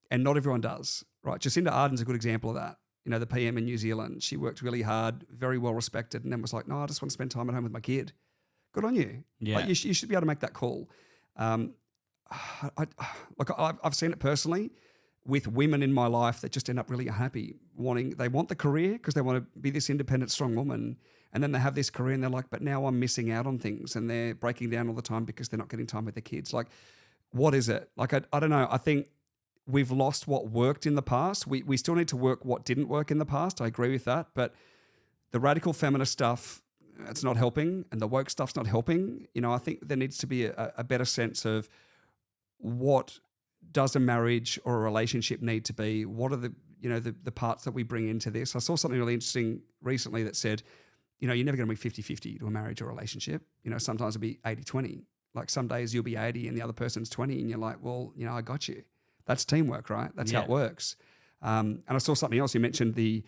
Speaker 2: and not everyone does. Right, Jacinda Ardern's a good example of that. The PM in New Zealand, she worked really hard, very well respected, and then was like, no, I just want to spend time at home with my kid. Good on you.
Speaker 1: Yeah.
Speaker 2: Like, you should be able to make that call. I've seen it personally with women in my life that just end up really unhappy. They want the career because they want to be this independent, strong woman, and then they have this career and they're like, but now I'm missing out on things, and they're breaking down all the time because they're not getting time with their kids. Like, what is it? Like, I don't know. I think we've lost what worked in the past. We still need to work what didn't work in the past. I agree with that. But the radical feminist stuff, it's not helping, and the woke stuff's not helping. I think there needs to be a better sense of what does a marriage or a relationship need to be? What are the parts that we bring into this? I saw something really interesting recently that said, you're never going to be 50-50 to a marriage or relationship. Sometimes it'll be 80-20. Like, some days you'll be 80 and the other person's 20, and you're like, well, I got you. That's teamwork, right? That's how it works. And I saw something else. You mentioned the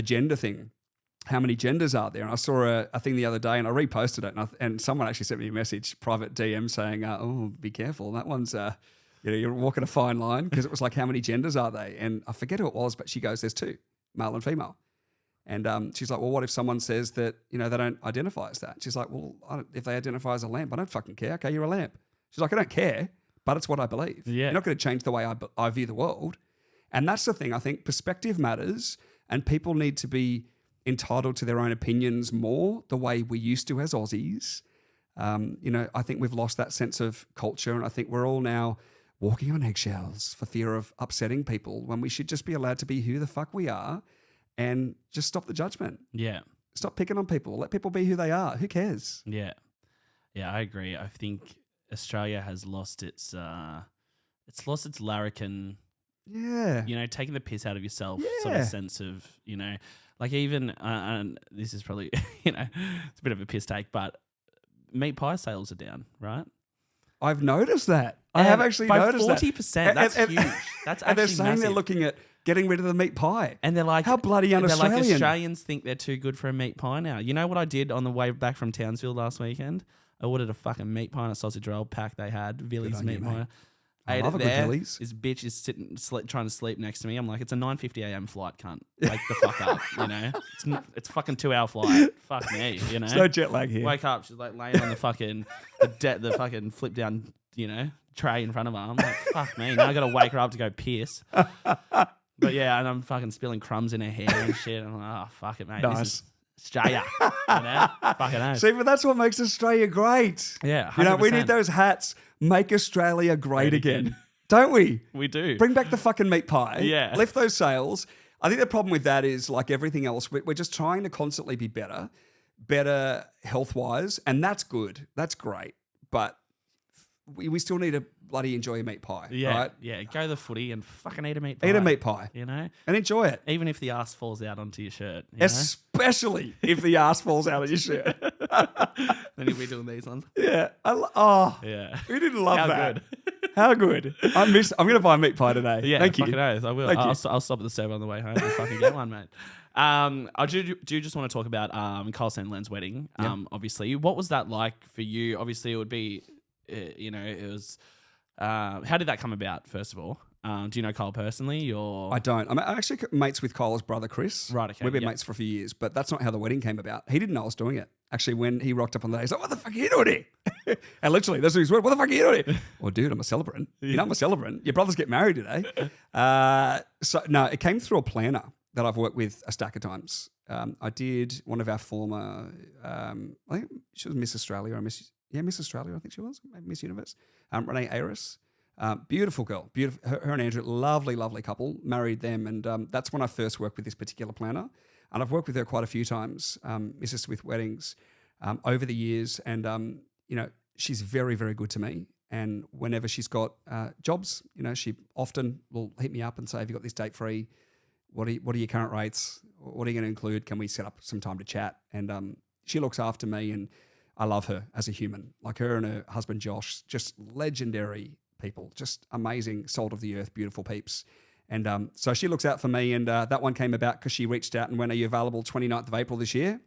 Speaker 2: gender thing. How many genders are there? And I saw a thing the other day, and I reposted it, and someone actually sent me a message, private DM, saying, oh, be careful. That one's, you're walking a fine line, because it was like, how many genders are they? And I forget who it was, but she goes, there's two, male and female. And she's like, well, what if someone says that, they don't identify as that? She's like, well, if they identify as a lamp, I don't fucking care. Okay, you're a lamp. She's like, I don't care, but it's what I believe.
Speaker 1: Yeah.
Speaker 2: You're not going to change the way I view the world. And that's the thing. I think perspective matters, and people need to be entitled to their own opinions more the way we used to as Aussies. I think we've lost that sense of culture, and I think we're all now walking on eggshells for fear of upsetting people, when we should just be allowed to be who the fuck we are and just stop the judgment.
Speaker 1: Yeah.
Speaker 2: Stop picking on people. Let people be who they are. Who cares?
Speaker 1: Yeah. Yeah, I agree. I think Australia has lost its larrikin, taking the piss out of yourself sort of sense of, like, even, and this is probably, it's a bit of a piss take, but meat pie sales are down, right?
Speaker 2: I've noticed that. I have actually noticed that.
Speaker 1: By 40%, that's huge. That's actually
Speaker 2: and they're saying
Speaker 1: massive.
Speaker 2: they're looking at getting rid of the meat pie.
Speaker 1: And they're like,
Speaker 2: how bloody un-Australian.
Speaker 1: They're like, Australians think they're too good for a meat pie now. You know what I did on the way back from Townsville last weekend? I ordered a fucking meat pie and a sausage roll pack they had, Villy's meat pie.
Speaker 2: I love a good Villy's.
Speaker 1: This bitch is sitting, trying to sleep next to me. I'm like, it's a 9:50 a.m. flight, cunt. Wake the fuck up, It's a fucking 2-hour flight. Fuck me,
Speaker 2: There's no jet lag here.
Speaker 1: Wake up. She's like laying on the fucking the fucking flip down, tray in front of her. I'm like, fuck me. Now I got to wake her up to go piss. But yeah, and I'm fucking spilling crumbs in her hair and shit. I'm like, oh, fuck it, mate.
Speaker 2: Nice.
Speaker 1: This is Australia. Fucking hell.
Speaker 2: See, but that's what makes Australia great.
Speaker 1: Yeah, 100%.
Speaker 2: We need those hats. Make Australia great again. Don't we?
Speaker 1: We do.
Speaker 2: Bring back the fucking meat pie.
Speaker 1: Yeah.
Speaker 2: Lift those sales. I think the problem with that is, like everything else, we're just trying to constantly be better health-wise, and that's good. That's great. But we still need to bloody enjoy a meat pie.
Speaker 1: Yeah,
Speaker 2: right?
Speaker 1: yeah. Go to the footy and fucking eat a meat pie.
Speaker 2: Eat a meat pie.
Speaker 1: And
Speaker 2: enjoy it.
Speaker 1: Even if the ass falls out onto your shirt.
Speaker 2: Especially if the ass falls out of your shirt.
Speaker 1: Then you'll be doing these ones.
Speaker 2: Yeah.
Speaker 1: Yeah.
Speaker 2: We didn't love
Speaker 1: How
Speaker 2: that.
Speaker 1: good.
Speaker 2: How good. I'm going to buy a meat pie today.
Speaker 1: Yeah,
Speaker 2: Thank you.
Speaker 1: Fucking oath. I will. I'll stop at the server on the way home and fucking get one, mate. I do just want to talk about Kyle Sandland's wedding. Obviously, what was that like for you? Obviously, it would be, it was. How did that come about? First of all, do you know Kyle personally? Or
Speaker 2: I don't. I'm actually mates with Kyle's brother Chris.
Speaker 1: Right. Okay.
Speaker 2: We've been mates for a few years, but that's not how the wedding came about. He didn't know I was doing it. Actually, when he rocked up on the day, he's like, "What the fuck are you doing here?" And literally, that's his word. What the fuck are you doing here? Well, dude, I'm a celebrant. I'm a celebrant. Your brothers get married today. So no, it came through a planner that I've worked with a stack of times. I did one of our former, I think she was Miss Australia or Miss Australia, I think she was, maybe Miss Universe. Renee Ayres, beautiful girl, beautiful. Her and Andrew, lovely, lovely couple, married them. And that's when I first worked with this particular planner. And I've worked with her quite a few times, assisted with weddings over the years. And, she's very, very good to me. And whenever she's got jobs, she often will hit me up and say, have you got this date free? What are your current rates? what are you going to include? Can we set up some time to chat? And she looks after me, and I love her as a human. Like, her and her husband Josh, just legendary people, just amazing, salt of the earth, beautiful peeps. And so she looks out for me, and that one came about because she reached out and went, "Are you available 29th of April this year?"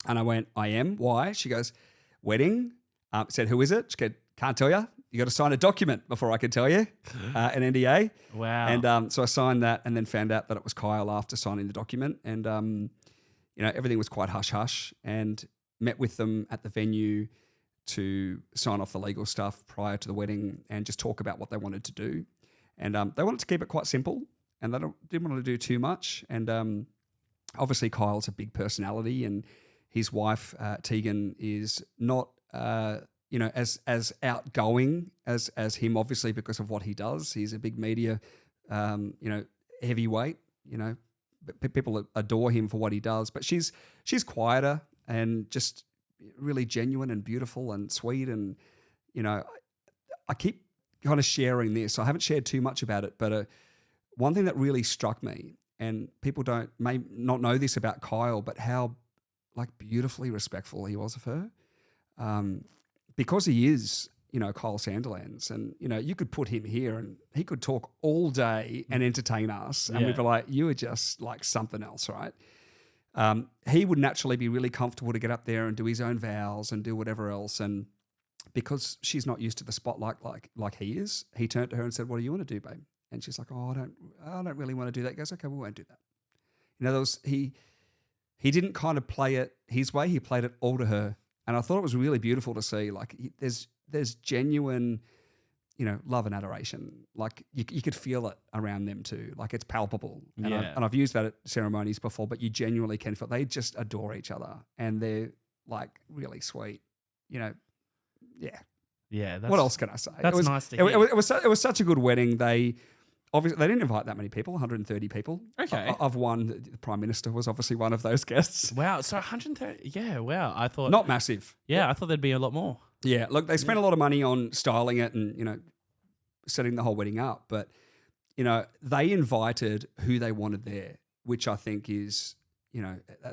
Speaker 2: And I went, "I am." "Why?" She goes, "Wedding." Said, "Who is it?" She goes, "Can't tell you. You got to sign a document before I can tell you, an NDA."
Speaker 1: Wow.
Speaker 2: And so I signed that, and then found out that it was Kyle after signing the document. And everything was quite hush hush. And met with them at the venue to sign off the legal stuff prior to the wedding and just talk about what they wanted to do. And they wanted to keep it quite simple, and they didn't want to do too much. And obviously Kyle's a big personality, and his wife Tegan is not as outgoing as him, obviously, because of what he does. He's a big media heavyweight. People adore him for what he does, but she's quieter and just really genuine and beautiful and sweet. And I keep kind of sharing this. I haven't shared too much about it, but one thing that really struck me, and people may not know this about Kyle, but how beautifully respectful he was of her, because he is Kyle Sandilands, and you could put him here and he could talk all day and entertain us, and we'd be like, "You are just like something else," right? He would naturally be really comfortable to get up there and do his own vows and do whatever else. And because she's not used to the spotlight like he is, he turned to her and said, "What do you want to do, babe?" And she's like, "Oh, I don't really want to do that." He goes, "Okay, we won't do that." He didn't kind of play it his way. He played it all to her. And I thought it was really beautiful to see. There's genuine, love and adoration. Like, you could feel it around them too. Like, it's palpable. And I've used that at ceremonies before, but you genuinely can feel they just adore each other, and they're really sweet. Yeah.
Speaker 1: Yeah.
Speaker 2: What else can I say?
Speaker 1: That's nice to hear.
Speaker 2: It was such a good wedding. Obviously, they didn't invite that many people, 130 people.
Speaker 1: Okay.
Speaker 2: Of one, the Prime Minister was obviously one of those guests.
Speaker 1: Wow. So 130. Yeah. Wow. I thought
Speaker 2: not massive.
Speaker 1: Yeah, I thought there'd be a lot more.
Speaker 2: Yeah. Look, they spent a lot of money on styling it and setting the whole wedding up, but they invited who they wanted there, which I think is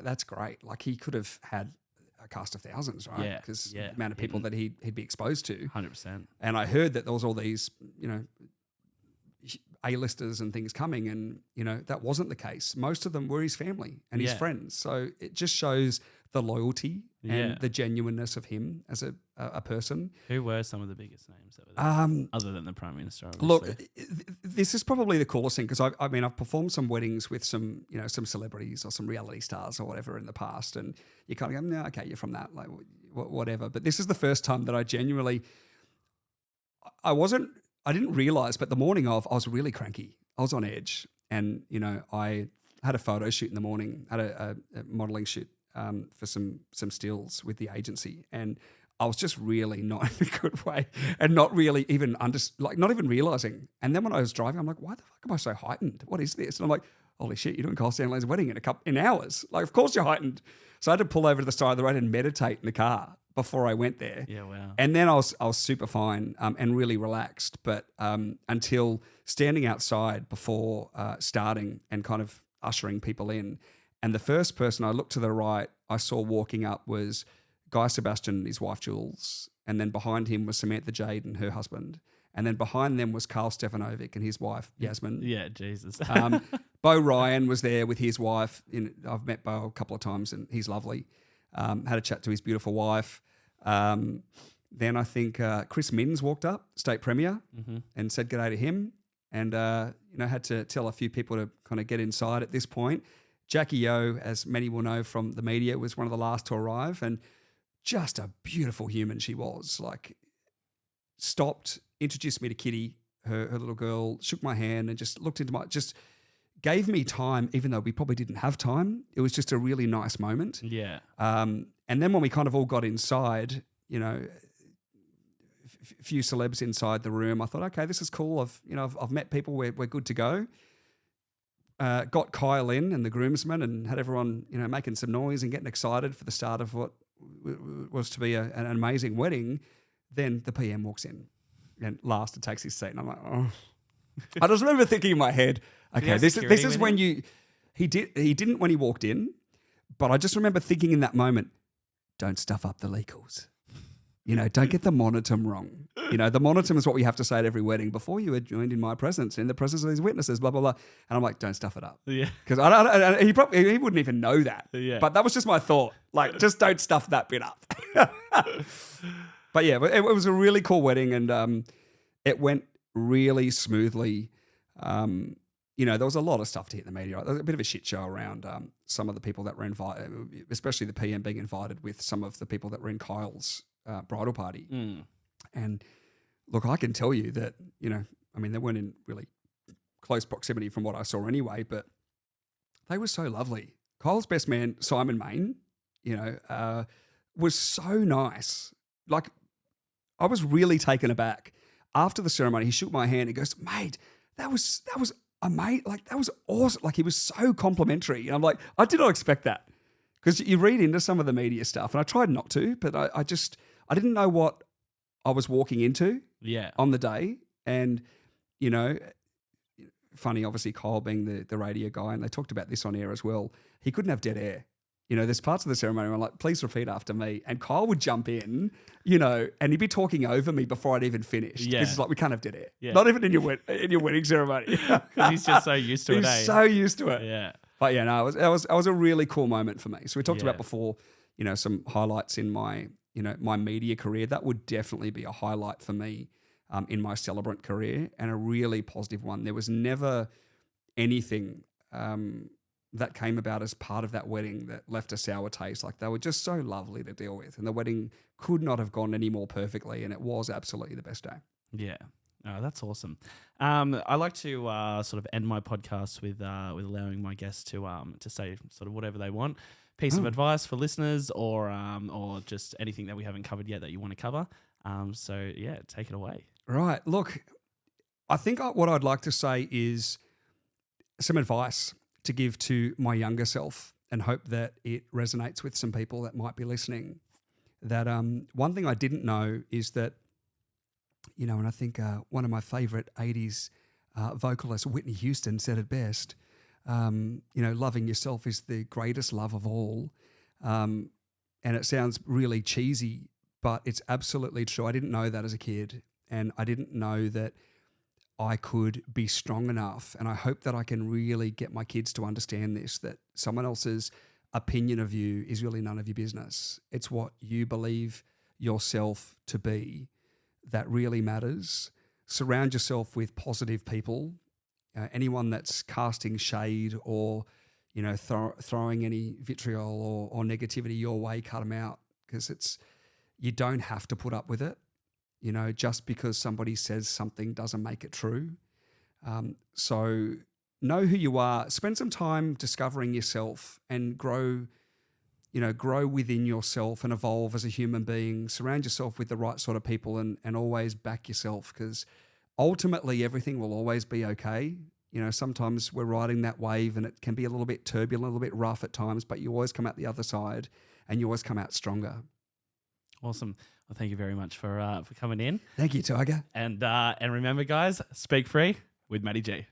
Speaker 2: that's great. Like, he could have had a cast of thousands, right?
Speaker 1: Yeah.
Speaker 2: Because the amount of people that he'd be exposed to.
Speaker 1: 100%.
Speaker 2: And I heard that there was all these A-listers and things coming, and that wasn't the case. Most of them were his family and his friends. So it just shows the loyalty and the genuineness of him as a person.
Speaker 1: Who were some of the biggest names that were there, other than the Prime Minister? Obviously.
Speaker 2: Look, this is probably the coolest thing, because I've performed some weddings with some some celebrities or some reality stars or whatever in the past, and you kind of go, "No, okay, you're from that, like whatever." But this is the first time that I genuinely, I didn't realize, but the morning of, I was really cranky. I was on edge, and I had a photo shoot in the morning, had a modeling shoot for some stills with the agency, and I was just really not in a good way, and not really even not even realizing. And then when I was driving, I'm like, "Why the fuck am I so heightened? What is this?" And I'm like, "Holy shit, you're doing Kyle Stanley's wedding in hours. Like, of course you're heightened." So I had to pull over to the side of the road and meditate in the car before I went there.
Speaker 1: Yeah, wow.
Speaker 2: And then I was super fine and really relaxed, but until standing outside before starting and kind of ushering people in. And the first person I looked to the right, I saw walking up was Guy Sebastian and his wife Jules, and then behind him was Samantha Jade and her husband, and then behind them was Karl Stefanovic and his wife Yasmin.
Speaker 1: Yeah, Jesus.
Speaker 2: Bo Ryan was there with his wife. I've met Bo a couple of times, and he's lovely. Had a chat to his beautiful wife. Then I think Chris Minns walked up, State Premier, and said g'day to him, and had to tell a few people to kind of get inside at this point. Jackie O, as many will know from the media, was one of the last to arrive, and just a beautiful human she was. Like, stopped, introduced me to Kitty, her little girl, shook my hand, and just looked into just gave me time, even though we probably didn't have time. It was just a really nice moment.
Speaker 1: Yeah.
Speaker 2: And then when we kind of all got inside, a few celebs inside the room, I thought, okay, this is cool. I've met people. We're good to go. Got Kyle in and the groomsmen, and had everyone making some noise and getting excited for the start of what was to be an amazing wedding. Then the PM walks in and last takes his seat, and I'm like, oh. I just remember thinking in my head, okay, this is when you. He didn't when he walked in, but I just remember thinking in that moment, don't stuff up the legals. Don't get the monotum wrong. The monotum is what we have to say at every wedding. Before you are joined in my presence, in the presence of these witnesses, blah, blah, blah. And I'm like, don't stuff it up.
Speaker 1: Yeah.
Speaker 2: Because he wouldn't even know that.
Speaker 1: Yeah.
Speaker 2: But that was just my thought. Like, just don't stuff that bit up. But yeah, it was a really cool wedding, and it went really smoothly. There was a lot of stuff to hit the media. Right? There was a bit of a shit show around some of the people that were invited, especially the PM being invited with some of the people that were in Kyle's bridal party. And look, I can tell you that, they weren't in really close proximity from what I saw anyway, but they were so lovely. Kyle's best man, Simon Main, was so nice. Like, I was really taken aback. After the ceremony, he shook my hand and goes, mate, that was amazing. Like, that was awesome. Like, he was so complimentary. And I'm like, I did not expect that. Because you read into some of the media stuff, and I tried not to, but I didn't know what I was walking into on the day. And, funny, obviously, Kyle being the radio guy, and they talked about this on air as well, he couldn't have dead air. There's parts of the ceremony where I'm like, please repeat after me. And Kyle would jump in, and he'd be talking over me before I'd even finished. Because he's like, we can't have dead air. Yeah. Not even in your wedding ceremony.
Speaker 1: Because he's just so used to it.
Speaker 2: He's so used to it.
Speaker 1: Yeah.
Speaker 2: But yeah, no, it was a really cool moment for me. So we talked about before, some highlights in my, my media career. That would definitely be a highlight for me in my celebrant career, and a really positive one. There was never anything that came about as part of that wedding that left a sour taste. Like, they were just so lovely to deal with, and the wedding could not have gone any more perfectly, and it was absolutely the best day.
Speaker 1: Yeah. Oh, that's awesome. I like to sort of end my podcast with allowing my guests to say sort of whatever they want, piece of advice for listeners, or just anything that we haven't covered yet that you want to cover. So yeah, take it away.
Speaker 2: Right. Look, I think what I'd like to say is some advice to give to my younger self, and hope that it resonates with some people that might be listening. That one thing I didn't know is that, and I think one of my favourite 80s vocalists, Whitney Houston, said it best, loving yourself is the greatest love of all. And it sounds really cheesy, but it's absolutely true. I didn't know that as a kid, and I didn't know that I could be strong enough. And I hope that I can really get my kids to understand this, that someone else's opinion of you is really none of your business. It's what you believe yourself to be that really matters. Surround yourself with positive people. Anyone that's casting shade or, throwing any vitriol or negativity your way, cut them out, because you don't have to put up with it. Just because somebody says something doesn't make it true. So know who you are. Spend some time discovering yourself and grow within yourself and evolve as a human being. Surround yourself with the right sort of people, and always back yourself, because ultimately everything will always be okay. Sometimes we're riding that wave and it can be a little bit turbulent, a little bit rough at times, but you always come out the other side and you always come out stronger.
Speaker 1: Awesome. Well, thank you very much for coming in.
Speaker 2: Thank you, Tiger.
Speaker 1: And remember, guys, speak free with MattyG.